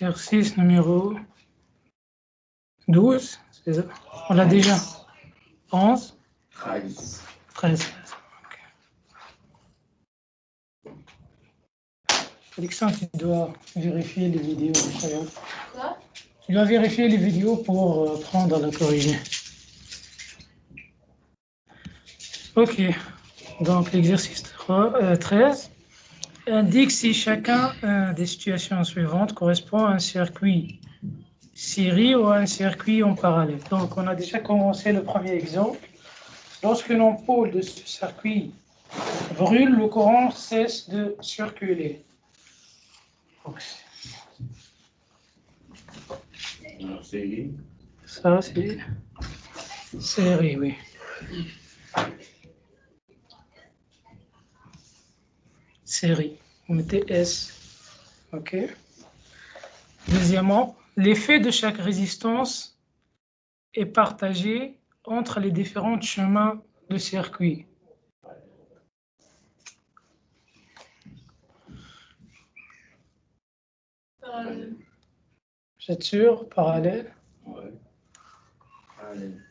Exercice numéro 12, c'est ça? On l'a déjà. 11? 13. 13. Alexandre, tu dois vérifier les vidéos. Quoi? Tu dois vérifier les vidéos pour prendre la corriger. Ok. Donc, l'exercice 13 indique si chacun des situations suivantes correspond à un circuit série ou à un circuit en parallèle. Donc, on a déjà commencé le premier exemple. Lorsque l'ampoule de ce circuit brûle, le courant cesse de circuler. Donc, Série. ça, c'est série, oui. Série. Vous mettez S. OK. Deuxièmement, l'effet de chaque résistance est partagé entre les différents chemins de circuit. Parallèle. Vous êtes sûr? Parallèle? Ouais. Parallèle.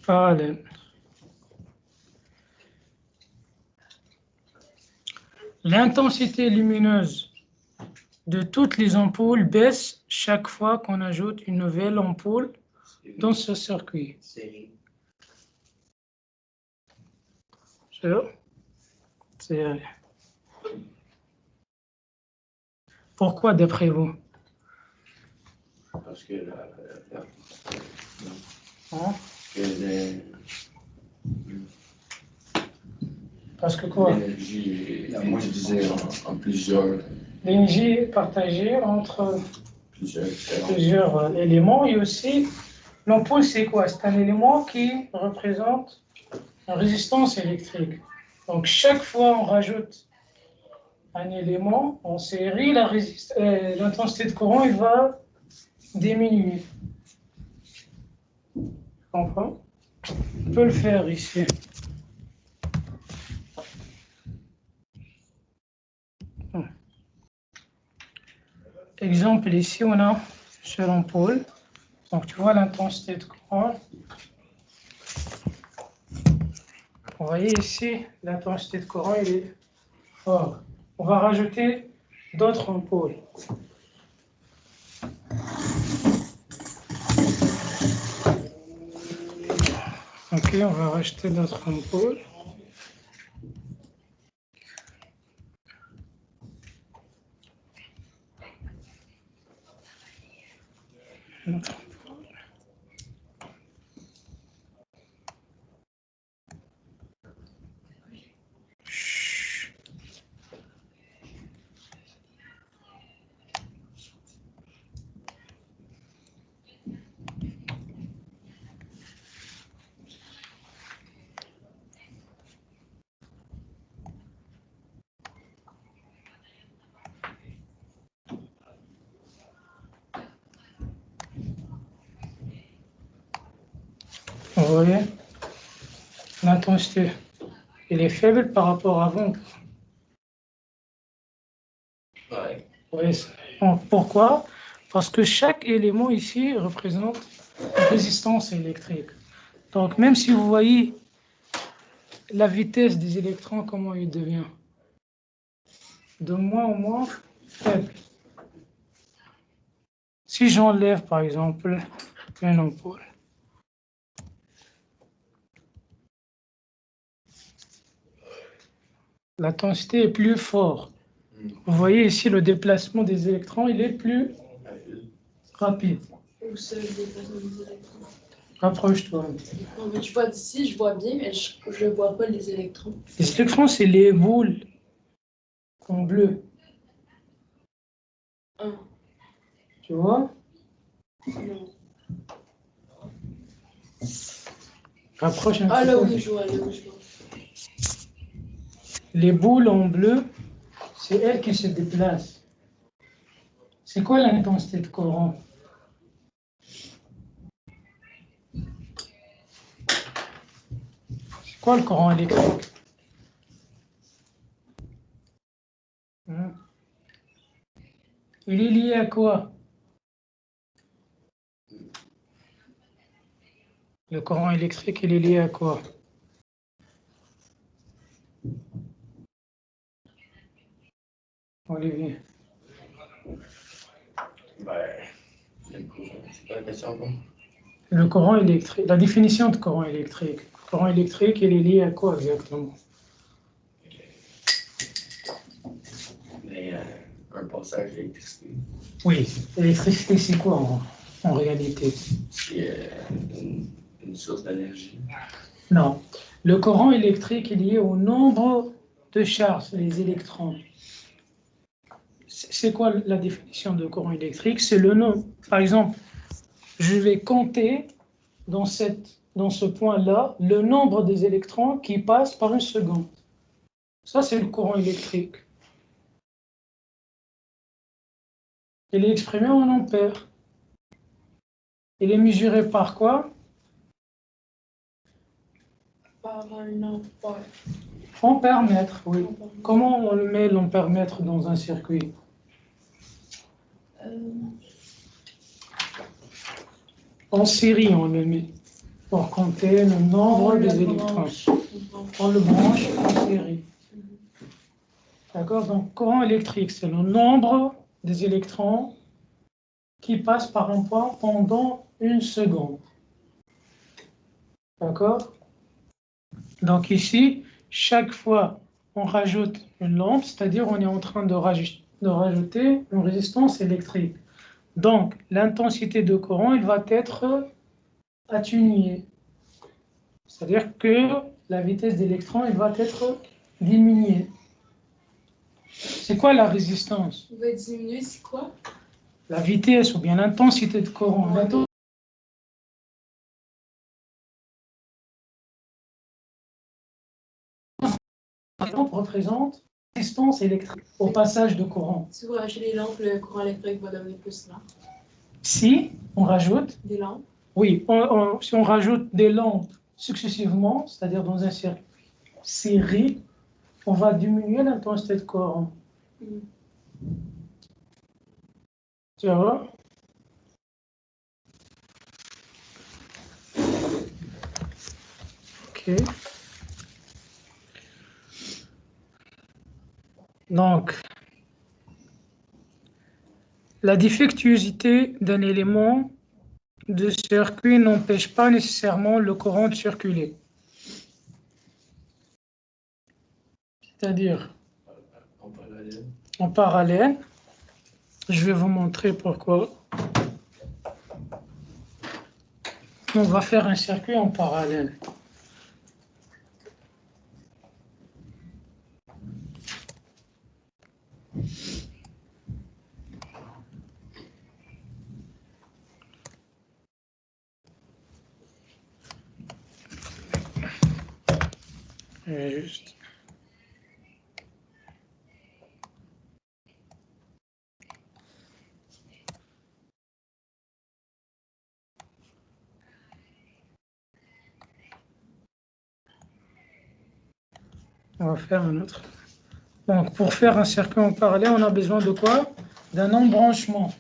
Parallèle. L'intensité lumineuse de toutes les ampoules baisse chaque fois qu'on ajoute une nouvelle ampoule dans ce circuit. Série. Sûr? C'est... Pourquoi d'après vous? Parce que Hein? l'énergie Parce que quoi? est moins divisée en plusieurs L'énergie est partagée entre différents. plusieurs éléments et aussi l'ampoule, c'est quoi? C'est un élément qui représente une résistance électrique. Donc chaque fois on rajoute un élément en série, l'intensité de courant il va diminuer. Tu comprends? On peut le faire ici. Exemple, ici on a sur l'ampoule. Donc tu vois l'intensité de courant. Vous voyez ici, l'intensité de courant il est fort. On va rajouter d'autres ampoules. Ok, on va rajouter d'autres ampoules. Vous voyez, l'intensité, elle est faible par rapport à avant. Ouais. Oui, pourquoi? Parce que chaque élément ici représente une résistance électrique. Donc, même si vous voyez la vitesse des électrons, comment il devient de moins en moins faible. Si j'enlève, par exemple, une ampoule, l'intensité est plus forte. Vous voyez ici le déplacement des électrons, il est plus rapide. Où c'est le déplacement des électrons? Rapproche-toi. Non, mais je vois d'ici, je vois bien, mais je ne vois pas les électrons. Les électrons, c'est les boules en bleu. Ah, Tu vois? non. Rapproche un Ah, petit là peu. oui, je vois, là oui, je vois. Les boules en bleu, c'est elles qui se déplacent. C'est quoi l'intensité de courant? C'est quoi le courant électrique? Il est lié à quoi? Le courant électrique, il est lié à quoi? Olivier. C'est pas la question, quoi. Le courant électrique, la définition de courant électrique. Le courant électrique, il est lié à quoi exactement? Mais un passage d'électricité, Oui, l'électricité, c'est quoi en réalité? c'est une source d'énergie. Non. Le courant électrique est lié au nombre de charges, les électrons. C'est quoi la définition de courant électrique? C'est le nombre. Par exemple, je vais compter dans ce point-là le nombre des électrons qui passent par une seconde. Ça, c'est le courant électrique. Il est exprimé en ampères. Il est mesuré par quoi? Par un ampère. Ampère-mètre, oui. Comment on le met l'ampère-mètre dans un circuit? En série, on le met pour compter le nombre des électrons. On le branche en série. D'accord? Donc, courant électrique, c'est le nombre des électrons qui passent par un point pendant une seconde. D'accord? Donc ici, chaque fois on rajoute une lampe, c'est-à-dire on est en train de rajouter une résistance électrique. Donc, l'intensité de courant, elle va être atténuée. C'est-à-dire que la vitesse d'électron, elle va être diminuée. C'est quoi la résistance? Il va diminuer, c'est quoi? La vitesse ou bien l'intensité de courant. L'intensité représente la résistance électrique au passage de courant. Si vous rajoutez des lampes, le courant électrique va devenir plus lent. Si on rajoute Des lampes? Oui, si on rajoute des lampes successivement, c'est-à-dire dans un circuit série, on va diminuer l'intensité de courant. Tu vois? Ok. Donc, la défectuosité d'un élément de circuit n'empêche pas nécessairement le courant de circuler. C'est-à-dire, en parallèle, je vais vous montrer pourquoi. On va faire un circuit en parallèle. Juste. On va faire un autre. Donc, pour faire un circuit en parallèle, on a besoin de quoi? D'un embranchement.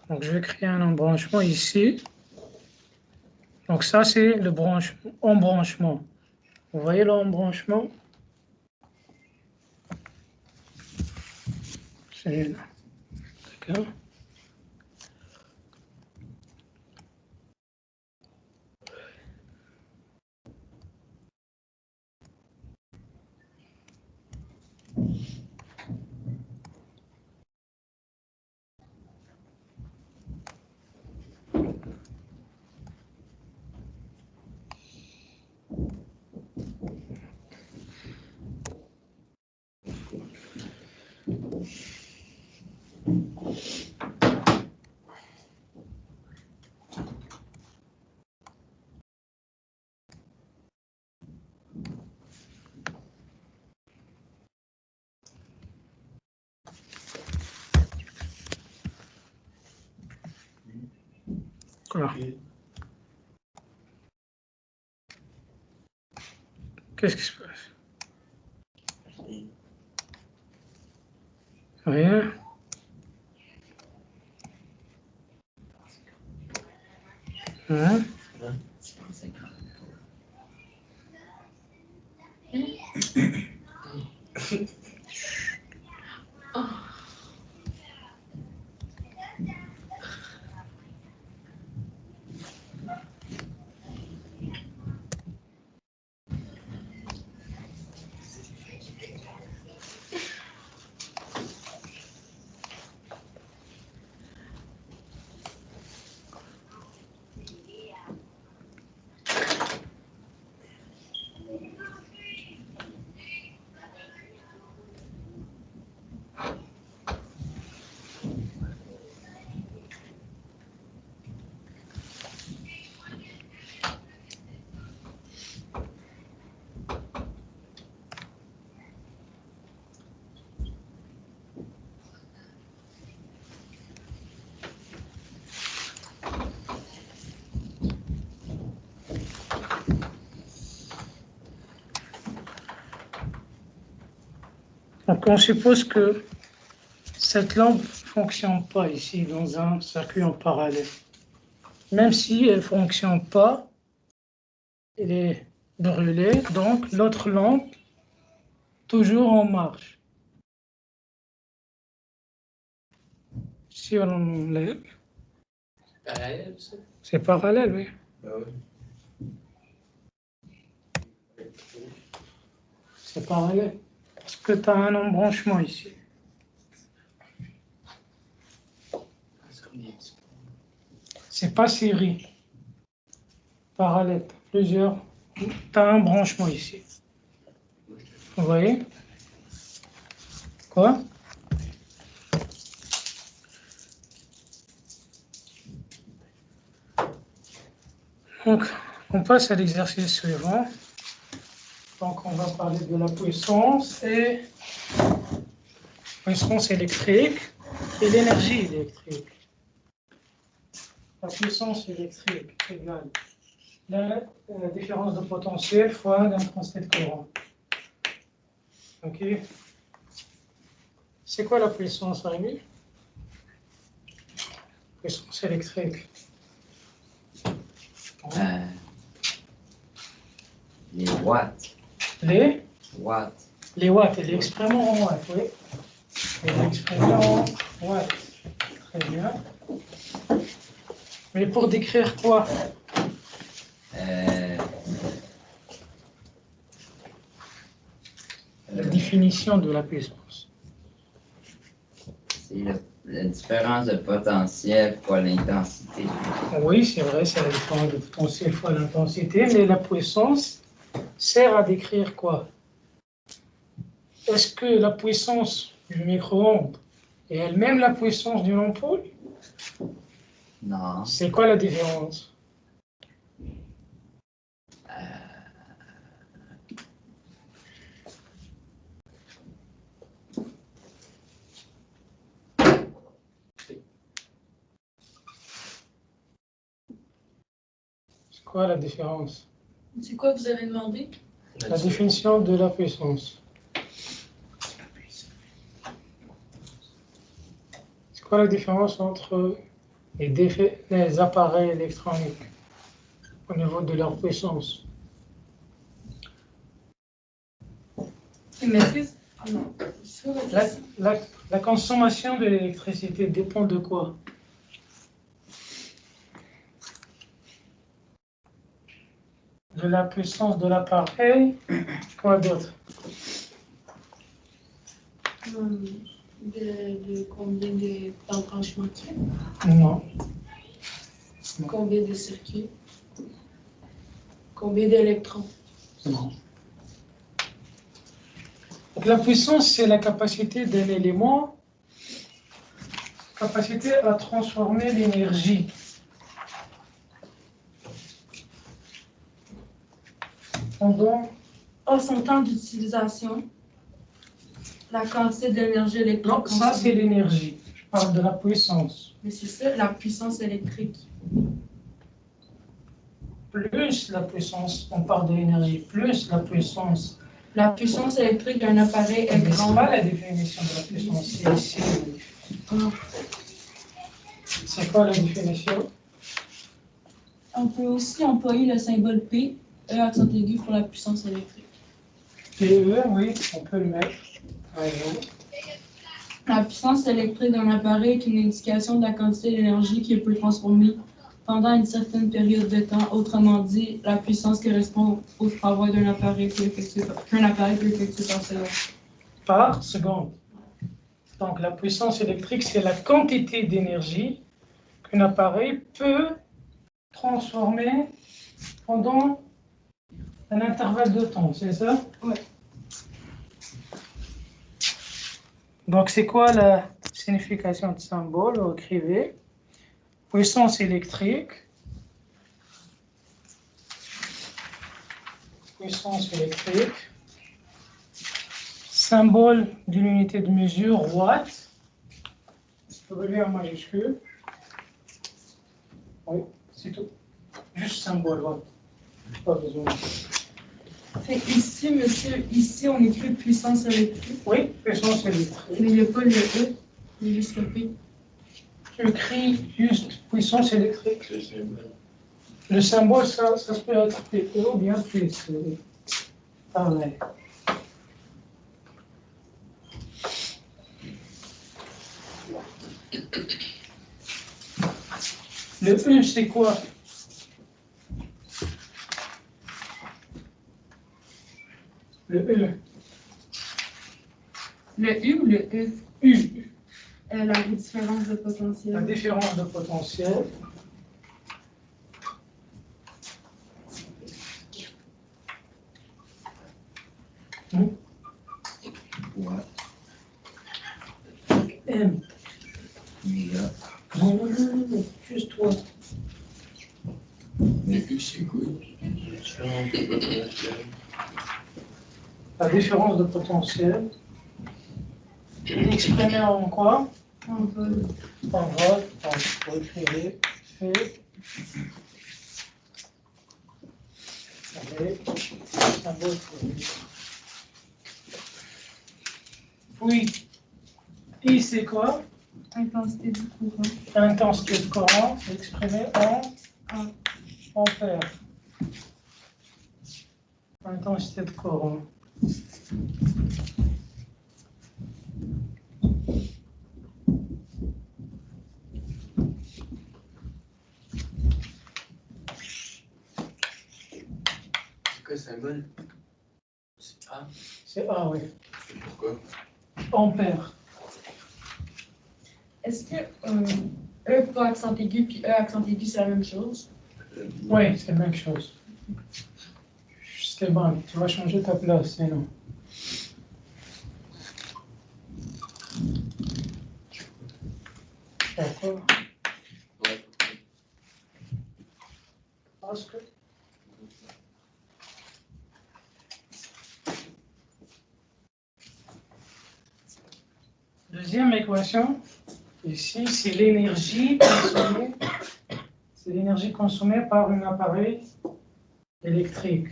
Donc, je vais créer un embranchement ici. Donc, ça, c'est le embranchement. Vous voyez l'embranchement? C'est là. D'accord? Voilà. Qu'est-ce qui se passe? Rien. Hein? Donc on suppose que cette lampe ne fonctionne pas ici dans un circuit en parallèle. Même si elle ne fonctionne pas, elle est brûlée, donc l'autre lampe toujours en marche. Si on enlève, Parallèle, ça? c'est parallèle, oui. Ben oui. C'est parallèle. Parce que tu as un embranchement ici. C'est comme des petits C'est pas série. Parallèle. Plusieurs. Tu as un branchement ici. Vous voyez? Quoi? Donc, on passe à l'exercice suivant. Donc, on va parler de la puissance électrique et l'énergie électrique. La puissance électrique égale la différence de potentiel fois l'intensité de courant. Ok. C'est quoi la puissance, Rémi? Puissance électrique. Les watts. Les Watts. watts, elle est exprimée en watts, oui. Elle est exprimée en watts. Très bien. Mais pour décrire quoi? La définition de la puissance. C'est la différence de potentiel fois l'intensité. Oui, c'est vrai, c'est la différence de potentiel fois l'intensité, mais la puissance sert à décrire quoi? Est-ce que la puissance du micro-ondes est elle-même la puissance d'une ampoule? Non. C'est quoi la différence? C'est quoi la différence? C'est quoi que vous avez demandé? La définition de la puissance. C'est quoi la différence entre les appareils électroniques au niveau de leur puissance? Mais non. La consommation de l'électricité dépend de quoi? De la puissance de l'appareil. Quoi d'autre? De combien d'embranchements qu'il y a? Non. Combien de circuits? Combien d'électrons? Non. Donc la puissance, c'est la capacité d'un élément, capacité à transformer l'énergie. Pendant Son temps d'utilisation, la quantité d'énergie électrique. non, ça c'est l'énergie. Je parle de la puissance. Mais c'est ça, la puissance électrique. Plus la puissance, on parle de l'énergie, plus la puissance La puissance électrique d'un appareil est Mais c'est grande. pas la définition de la puissance, c'est ici. C'est quoi la définition? On peut aussi employer le symbole P, E accent aigu pour la puissance électrique. PE, oui, on peut le mettre. Par exemple. La puissance électrique d'un appareil est une indication de la quantité d'énergie qu'il peut transformer pendant une certaine période de temps. Autrement dit, la puissance correspond au travail qu'un appareil peut effectuer par seconde. Par seconde. Donc la puissance électrique, c'est la quantité d'énergie qu'un appareil peut transformer pendant un intervalle de temps, c'est ça? Oui. Donc c'est quoi la signification de symbole? Vous écrivez puissance électrique. Puissance électrique. Symbole de l'unité de mesure, watt. W en majuscule. Oui, c'est tout. Juste symbole, watt. Pas besoin. Ici, monsieur, ici, on écrit puissance électrique. Oui, puissance électrique. Mais il n'y a pas le E, il y a juste le P. Tu écris juste puissance électrique. Le symbole. Le symbole, ça se peut être PE ou bien plus. Pareil. Le E, c'est quoi? Le E. Le U ou le E? U. La différence de La potentiel. différence de potentiel. Watt. M. Méga. Non, juste toi. Mais c'est quoi? Différence de potentiel. La différence de potentiel. Exprimée en quoi? En vol. En volt. Donc, vous écrivez P. Avec symbole pour lui. Puis, I, c'est quoi? Intensité du courant. Intensité de courant, exprimée en ampères. Intensité de courant. C'est quoi le symbole? C'est A. C'est A, oui. C'est pourquoi? Ampères. Est-ce que E pour accent aigu puis E accent aigu, c'est la même chose? Oui, c'est la même chose. C'est bon, tu vas changer ta place, sinon. Pourquoi? Ouais, Parce que deuxième équation, ici, c'est l'énergie consommée. C'est l'énergie consommée par un appareil électrique.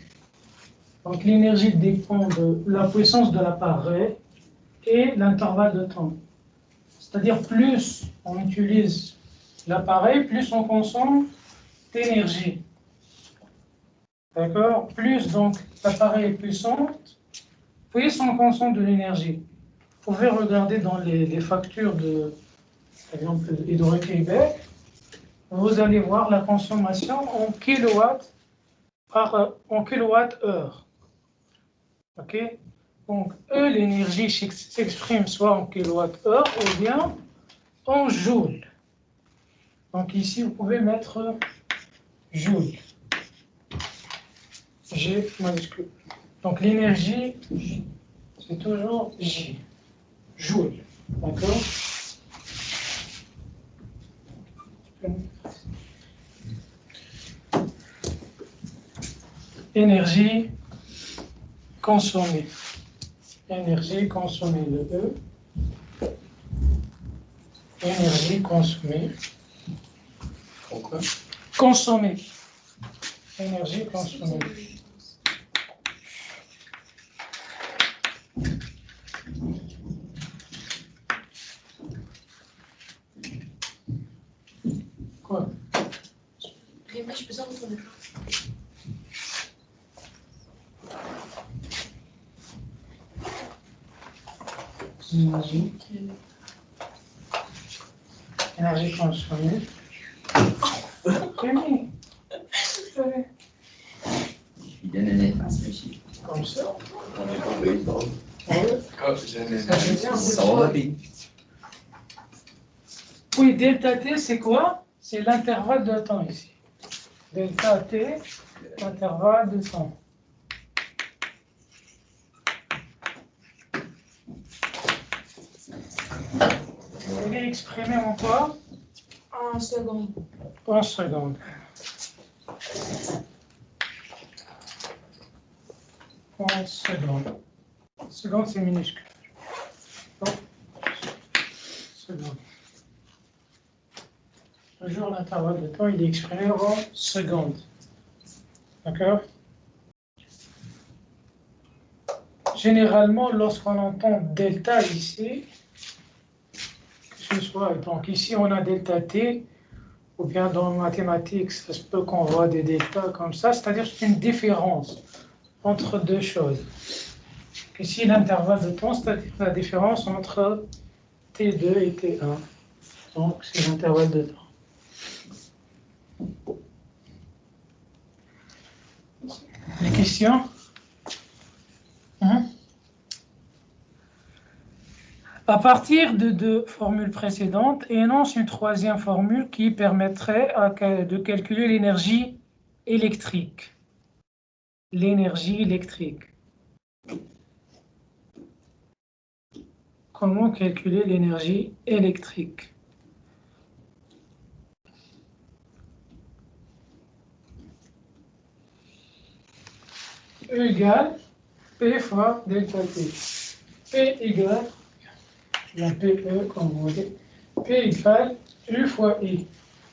Donc l'énergie dépend de la puissance de l'appareil et l'intervalle de temps. C'est-à-dire plus on utilise l'appareil, plus on consomme d'énergie. D'accord? Plus donc l'appareil est puissant, plus on consomme de l'énergie. Vous pouvez regarder dans les factures de, par exemple, Hydro-Québec, vous allez voir la consommation en kilowatts en kilowattheure. Ok? Donc, l'énergie s'exprime soit en kilowattheure ou bien en joule. Donc ici, vous pouvez mettre joule. G majuscule. Donc l'énergie, c'est toujours J. Joule. D'accord? Énergie consommée. Énergie consommée, le E. Énergie consommée. pourquoi? Consommée. Énergie consommée. Énergie. Énergie consommée. Oui. Il donne un espace, monsieur. Comme ça. On est pas baseball. Ouais. Ah, j'ai une Ça veut dire- Sorry. Oui, delta t, c'est quoi? C'est l'intervalle de temps ici. Delta t, l'intervalle de temps. Il est exprimé en quoi? En seconde. En secondes. En secondes. Seconde, c'est minuscule. Donc, seconde. Toujours l'intervalle de temps, il est exprimé en secondes. D'accord? Généralement, lorsqu'on entend delta ici, que ce soit, donc ici on a delta t, ou bien dans les mathématiques, ça se peut qu'on voit des deltas comme ça, c'est-à-dire c'est une différence entre deux choses. Ici, l'intervalle de temps, c'est-à-dire la différence entre T2 et T1. Donc, c'est l'intervalle de temps. Des questions? À partir de deux formules précédentes, énonce une troisième formule qui permettrait de calculer l'énergie électrique. L'énergie électrique. Comment calculer l'énergie électrique? E égale P fois delta T. P égale, la PE comme vous voulez, P égale U fois I.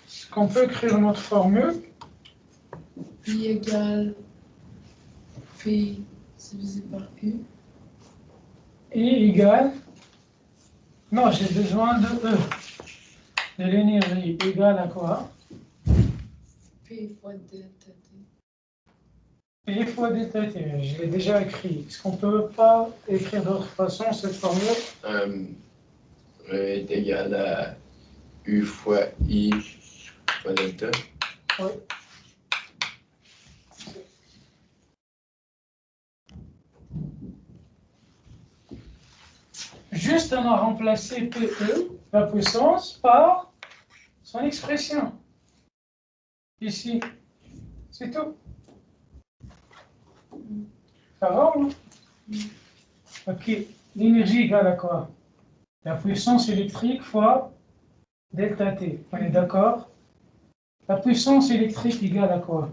Est-ce qu'on peut écrire notre formule? Pi égale P divisé par U. I égale, non, j'ai besoin de E. De l'énergie égale à quoi? P fois delta T. P fois delta T. Je l'ai déjà écrit. Est-ce qu'on ne peut pas écrire d'autre façon cette formule? Est égal à U fois I fois delta. Oui. Juste on a remplacé PE, la puissance, par son expression. Ici. C'est tout. Ça va ou non? Ok. L'énergie égale à quoi? La puissance électrique fois delta T. On est d'accord? La puissance électrique égale à quoi?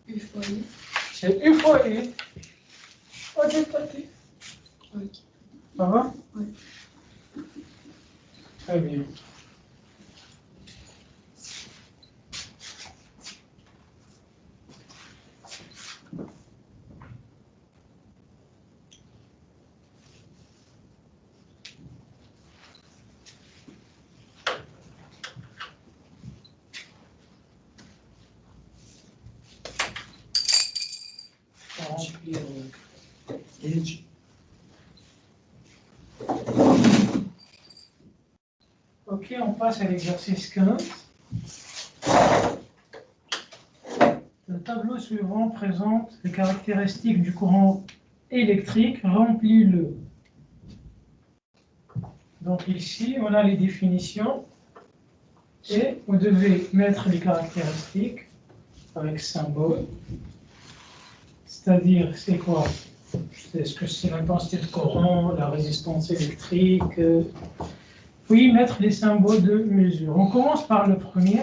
U fois I. C'est U fois I fois delta T. Ok. Ça va? Oui. Très bien. On va remplir, Ok, on passe à l'exercice 15. Le tableau suivant présente les caractéristiques du courant électrique. Remplis-le. Donc ici, on a les définitions et vous devez mettre les caractéristiques avec symbole. C'est-à-dire, c'est quoi? Est-ce que c'est l'intensité de courant, la résistance électrique? Puis mettre les symboles de mesure. On commence par le premier.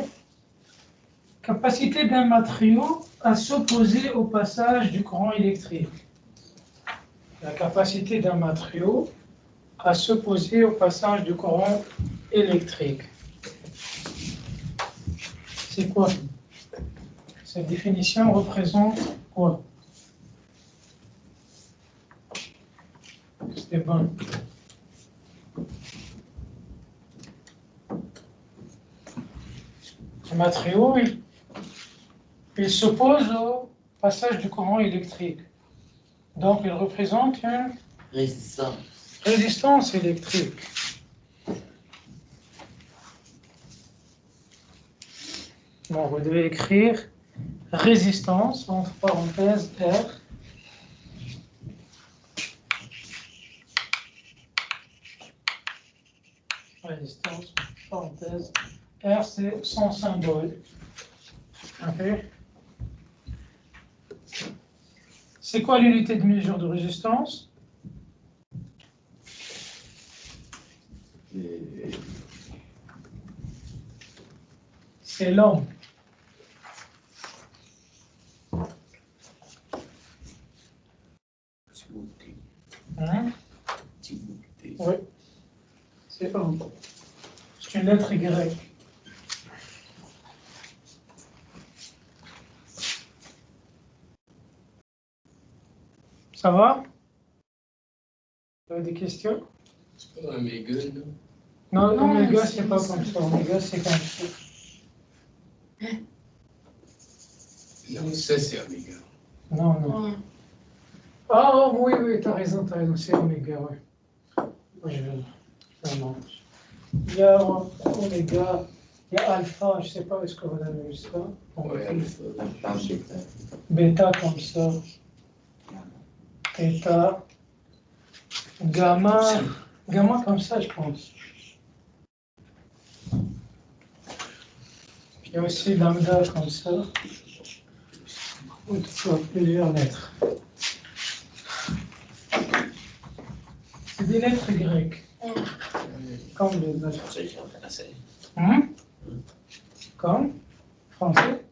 Capacité d'un matériau à s'opposer au passage du courant électrique. La capacité d'un matériau à s'opposer au passage du courant électrique. C'est quoi? Cette définition représente quoi? C'est bon. Les matériaux, ils s'opposent au passage du courant électrique. Donc, ils représentent une résistance électrique. Bon, vous devez écrire résistance, entre parenthèses, R. Résistance, parenthèse, R, c'est son symbole. Ok. C'est quoi l'unité de mesure de résistance? C'est l'ohm. Hein? Oui, c'est ohm. C'est une lettre Y. Ça va? Vous avez des questions? C'est pas un méga, non? Non, Non, oméga, c'est- c'est pas comme ça. Oméga, c'est comme ça. Non, ça, c'est oméga. Non, non. Ouais. Ah, oh, oui, oui, t'as raison, c'est oméga, oui. Oui, ça marche. Il y a oméga, il y a alpha, je sais pas, est-ce que vous avez vu ça? Ouais, alpha. Bêta comme ça. Theta. Gamma. Gamma comme ça, je pense. Il y a aussi lambda comme ça. Ou plusieurs lettres. C'est des lettres grecques. Comme les lettres. Comme français.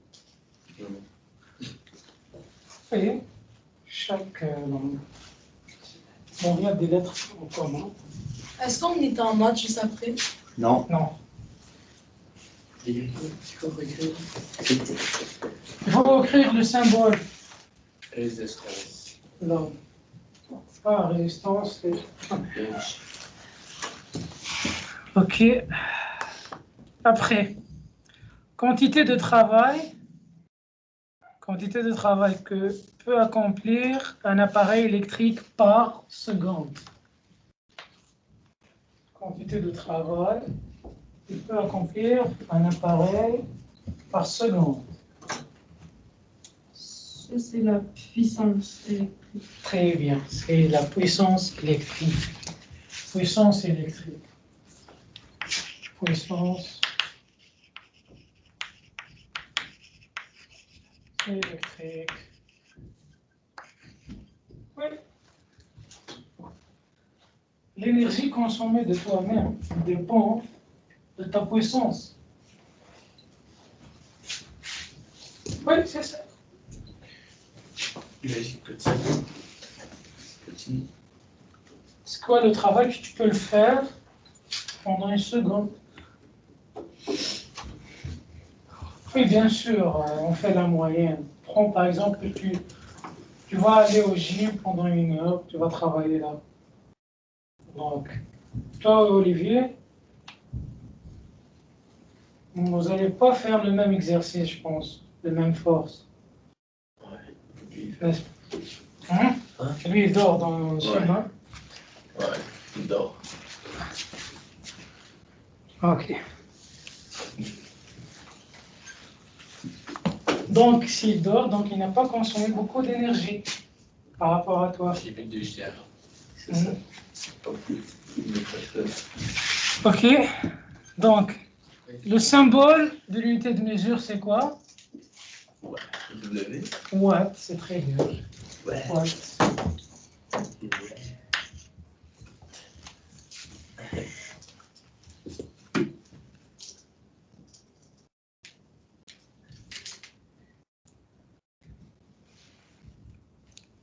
Et chaque langue. Bon, il y a des lettres en commun. Est-ce qu'on est en maths juste après? Non. Non. Il faut écrire Il faut écrire le symbole. résistance. Là. Ah, résistance, c'est... Ok. Après, quantité de travail que peut accomplir un appareil électrique par seconde. Quantité de travail que peut accomplir un appareil par seconde. Ça, c'est la puissance électrique. Très bien, c'est la puissance électrique. Puissance électrique. Puissance électrique. Oui. L'énergie consommée de toi-même dépend de ta puissance. Oui, c'est ça. C'est quoi le travail que tu peux le faire pendant une seconde? Oui, bien sûr, on fait la moyenne. Prends par exemple que tu vas aller au gym pendant 1 heure, tu vas travailler là. Donc, toi, Olivier, vous n'allez pas faire le même exercice, je pense, de même force. N'est-ce pas? Hein? Lui, il dort dans le gym, hein? Ouais, il dort. Ok. Donc, s'il dort, donc il n'a pas consommé beaucoup d'énergie par rapport à toi. J'ai vu deux chiens. C'est ça. Pas plus. Ok. Donc, le symbole de l'unité de mesure, c'est quoi? Ouais. W. Watt, c'est très bien. Ouais. Watt.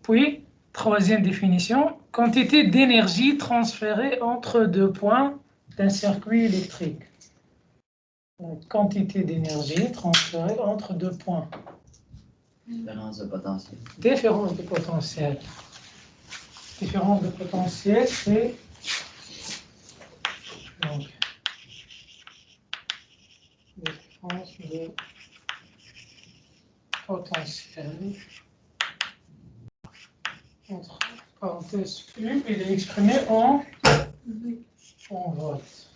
Puis, troisième définition, quantité d'énergie transférée entre 2 points d'un circuit électrique. Donc, quantité d'énergie transférée entre 2 points. Différence de potentiel. Différence de potentiel. Différence de potentiel, c'est... Donc, différence de potentiel entre parenthèses U, il est exprimé en volts.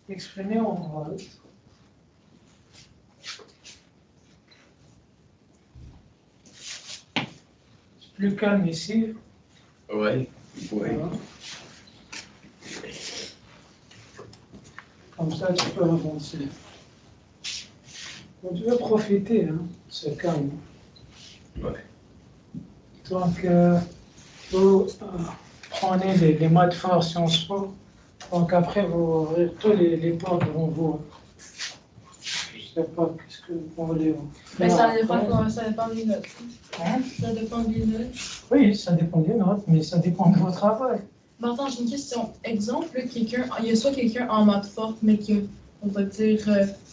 Exprimé en volts. C'est plus calme ici. Oui. Voilà. Comme ça, tu peux avancer. Donc, tu veux profiter, hein, c'est calme. Ouais. Donc, vous prenez les maths forts Sciences Po. Donc, après, vous ouvrez tous les portes devant vous. Je ne sais pas qu'est-ce que vous voulez. Mais ça dépend des notes. Hein? Ça dépend des notes. Oui, ça dépend des notes, mais ça dépend de votre travail. Mais attends, j'ai une question. Exemple, là, il y a soit quelqu'un en maths forte, mais qui a, on va dire,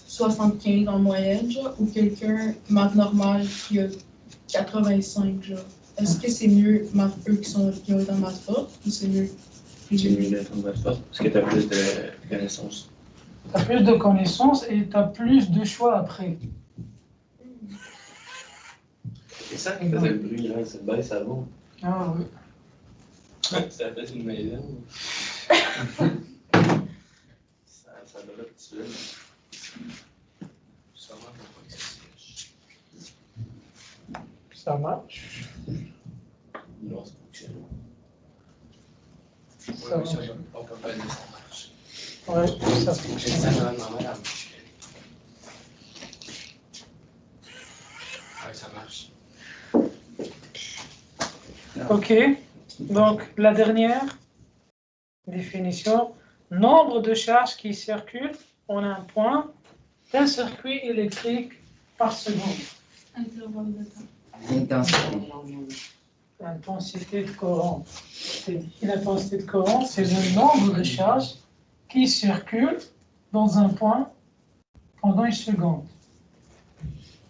75 en moyenne, genre, ou quelqu'un maths normale qui a 85, genre. Est-ce que c'est mieux eux qui ont été en maths forte, ou c'est mieux? C'est mieux d'être en mode force parce que tu as plus de connaissances. Tu as plus de connaissances et tu as plus de choix après. C'est ça qui faisait le bruit, là, cette baisse avant. Ah oui. Ça fait une maison. Ça devrait tuer. Sûrement pour pas que ça sèche. Ça marche. Non, ça fonctionne. Ça marche. On peut pas dire ça marche. Ouais, ça C'est fonctionne. ça, madame, madame. Ouais, ça marche. Ok. Donc, la dernière définition, nombre de charges qui circulent en un point d'un circuit électrique par seconde. Intervalle de temps. Intensité. L'intensité de courant. L'intensité de courant, c'est le nombre de charges qui circulent dans un point pendant une seconde.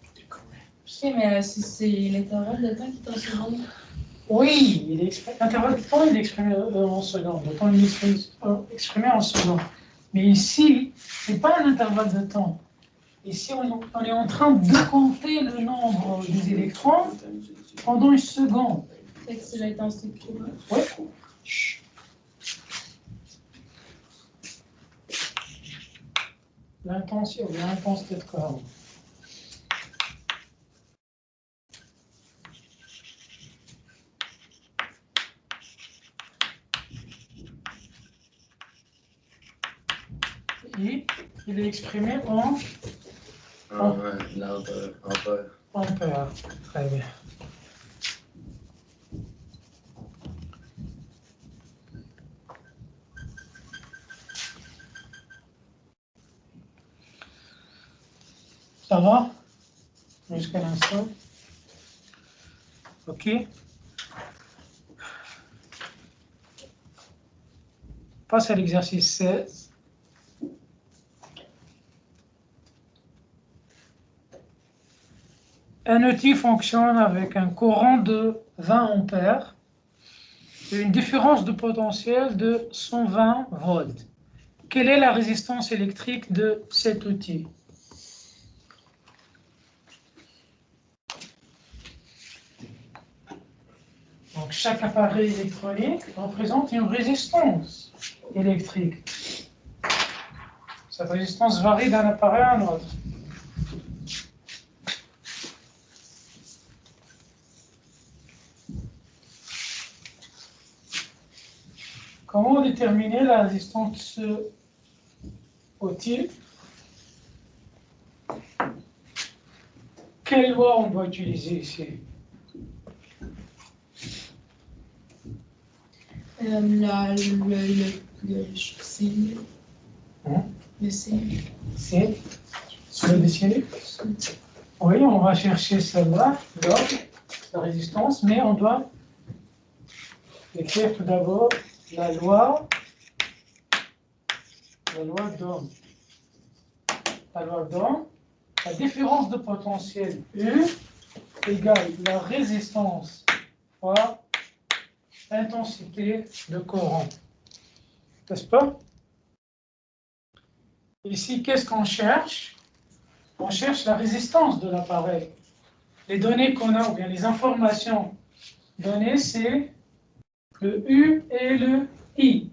Ok, mais c'est l'intervalle de temps qui est en seconde. Oui, l'intervalle de temps il est exprimé en secondes. Le temps il est exprimé en secondes. Mais ici, ce n'est pas un intervalle de temps. Ici, on est en train de compter le nombre des électrons pendant une seconde. Fait que c'est l'intensité de courant. Oui. L'intensité de courant. Et il est exprimé en ampères. Très bien. Ça va? Jusqu'à l'instant? OK. Passe à l'exercice 16. Un outil fonctionne avec un courant de 20 ampères et une différence de potentiel de 120 volts. Quelle est la résistance électrique de cet outil? Donc, chaque appareil électronique représente une résistance électrique. Cette résistance varie d'un appareil à un autre. Comment déterminer la résistance de ce outil? Quelle loi on doit utiliser ici? Le signe. Le signe. C'est le dessiné? Oui, on va chercher celle-là, la résistance, mais on doit écrire tout d'abord la loi d'Ohm. La loi d'Ohm, la différence de potentiel U égale la résistance fois l'intensité de courant. N'est-ce pas? Ici, qu'est-ce qu'on cherche? On cherche la résistance de l'appareil. Les données qu'on a, ou bien les informations données, c'est le U et le I.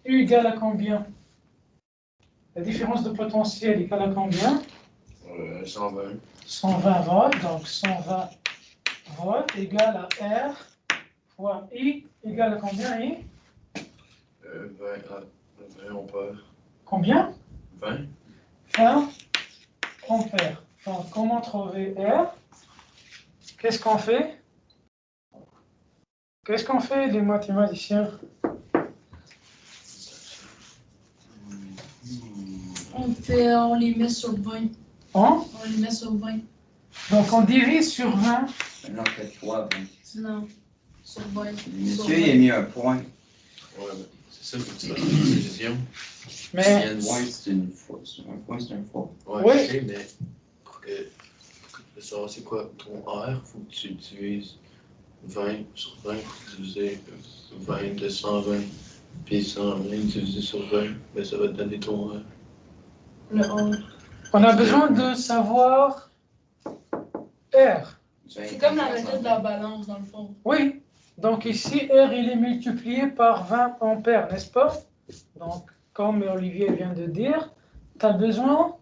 U égale à combien? La différence de potentiel égale à combien? 120. 120 volts, donc 120 volts égale à R fois I égale à combien I? 20 ampères. Combien? 20. 20 ampères. Donc, comment trouver R? Qu'est-ce qu'on fait? Qu'est-ce qu'on fait les mathématiciens? On les met sur 20. Hein? On les met sur 20. Donc, on divise sur 20. Non, faites fois, ben. Non, sur 20. Monsieur, il a mis un point. Ouais, ben, c'est ça, faut que tu fasses une division. Mais, Il y a Point, c'est une fois. Un point, c'est une fois. Ouais, Oui. je sais, mais pour savoir c'est quoi ton R, faut que tu divises 20 sur 20, faut que tu divises 20 de 120, puis 120 divisé sur 20, ben ça va te donner ton R. Le 11. on a besoin de savoir R. C'est comme la méthode de la balance, dans le fond. Oui. Donc, ici, R, il est multiplié par 20 ampères, n'est-ce pas? Donc, comme Olivier vient de dire, tu as besoin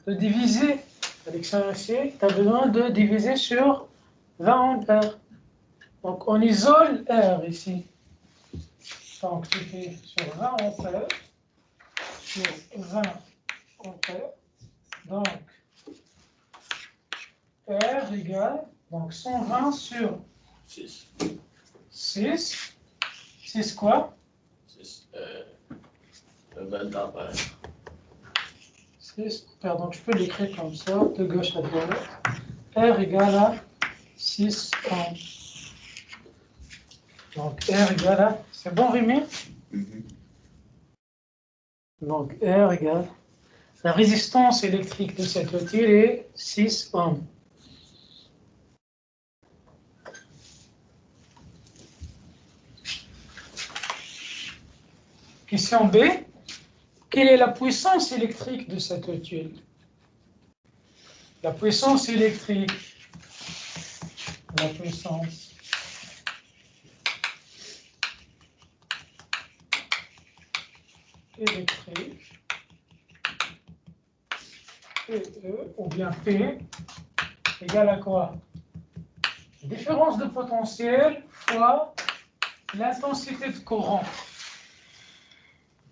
de diviser, avec ça ici, tu as besoin de diviser sur 20 ampères. Donc, on isole R ici. Donc, tu fais sur 20 ampères, sur 20 ampères. Donc, R égale, donc 120 sur 6. 6. 6 quoi? 6. 20 ampères. 6, pardon, je peux l'écrire comme ça, de gauche à droite. R égale à 6 ohms. Donc R égale à... C'est bon, Rémi? Donc R égale... La résistance électrique de cet outil est 6 ohms. Question B. Quelle est la puissance électrique de cette tuile? La puissance électrique. La puissance électrique. PE, ou bien P, égale à quoi? Différence de potentiel fois l'intensité de courant.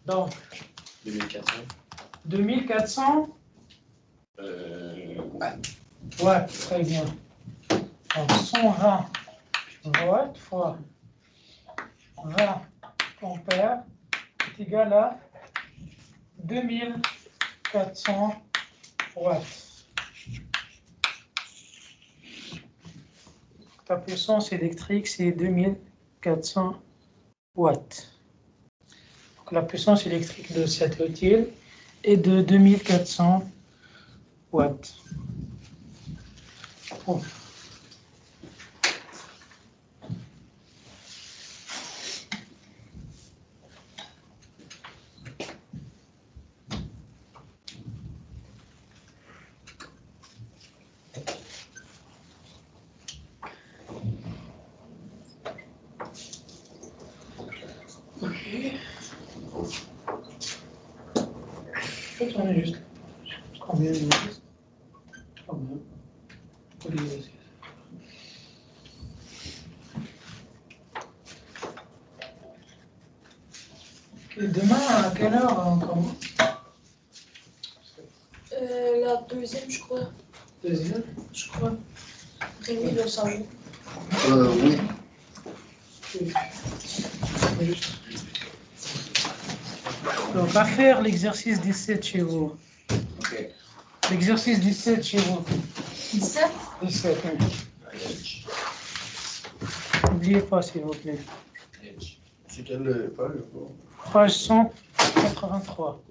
Donc, 2400. 2400 watts, très bien. Donc, 120 watts fois 20 ampères est égal à 2400 watts. Ta puissance électrique, c'est 2400 watts. Donc, la puissance électrique de cette utile est de 2400 watts. Oh. Je peux tourner juste. Combien il me reste? Combien? Et demain, à quelle heure on commence? La deuxième, je crois. Deuxième? Je crois. Rémi le savait. Oui. Donc, à faire l'exercice 17 chez vous. OK. L'exercice 17 chez vous. 17? 17, oui. N'oubliez pas, s'il vous plaît. C'est quelle page? Page 183.